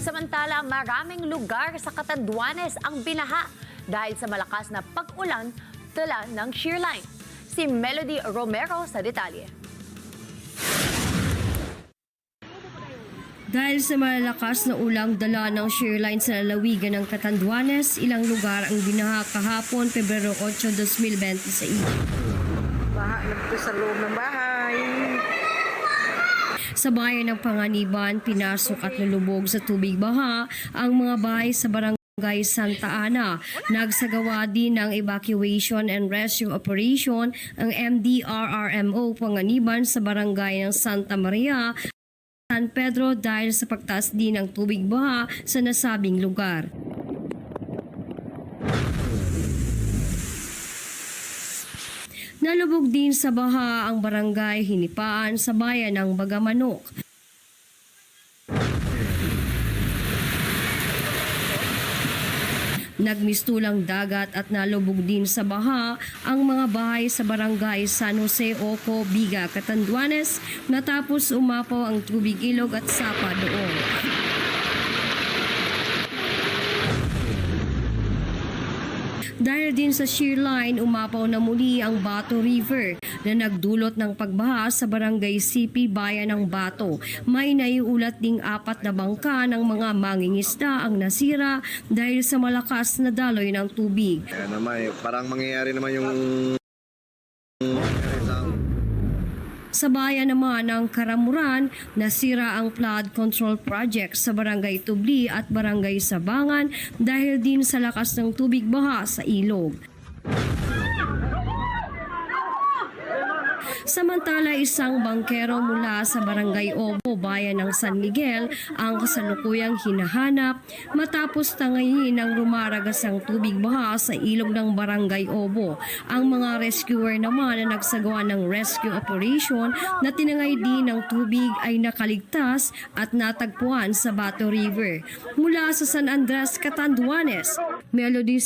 Samantala, maraming lugar sa Catanduanes ang binaha dahil sa malakas na pag-ulan dala ng shear line. Si Melody Romero sa detalye. Dahil sa malalakas na ulang dala ng shear line sa lalawigan ng Catanduanes, ilang lugar ang binaha kahapon, Pebrero 8, 2026. Baha na dito sa loob ng bahay. Sa bayan ng Panganiban, pinasok at nalubog sa tubig baha ang mga bahay sa barangay Santa Ana. Nagsagawa din ng evacuation and rescue operation ang MDRRMO Panganiban sa barangay ng Santa Maria, San Pedro dahil sa pagtaas din ng tubig baha sa nasabing lugar. Nalubog din sa baha ang barangay Hinipaan sa bayan ng Bagamanok. Nagmistulang dagat at nalubog din sa baha ang mga bahay sa barangay San Jose, Oco, Biga, Catanduanes natapos umapaw ang tubig ilog at sapa doon. Dahil din sa shear line, umapaw na muli ang Bato River na nagdulot ng pagbaha sa barangay Sipi, bayan ng Bato. May naiulat ding 4 na bangka ng mga mangingisda ang nasira dahil sa malakas na daloy ng tubig. Parang mangyayari naman yung Sa bayan naman ng Karamuran, nasira ang flood control project sa barangay Tubli at barangay Sabangan dahil din sa lakas ng tubig baha sa ilog. Samantala, isang bangkero mula sa barangay Obo, bayan ng San Miguel, ang kasalukuyang hinahanap matapos tangayin ng rumaragas ang tubig baha sa ilog ng barangay Obo. Ang mga rescuer naman na nagsagawa ng rescue operation na tinangay din ng tubig ay nakaligtas at natagpuan sa Bato River. Mula sa San Andres, Catanduanes, Melody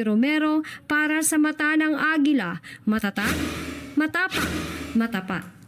Romero para sa Mata ng Agila. Matatak, matapak, matapat.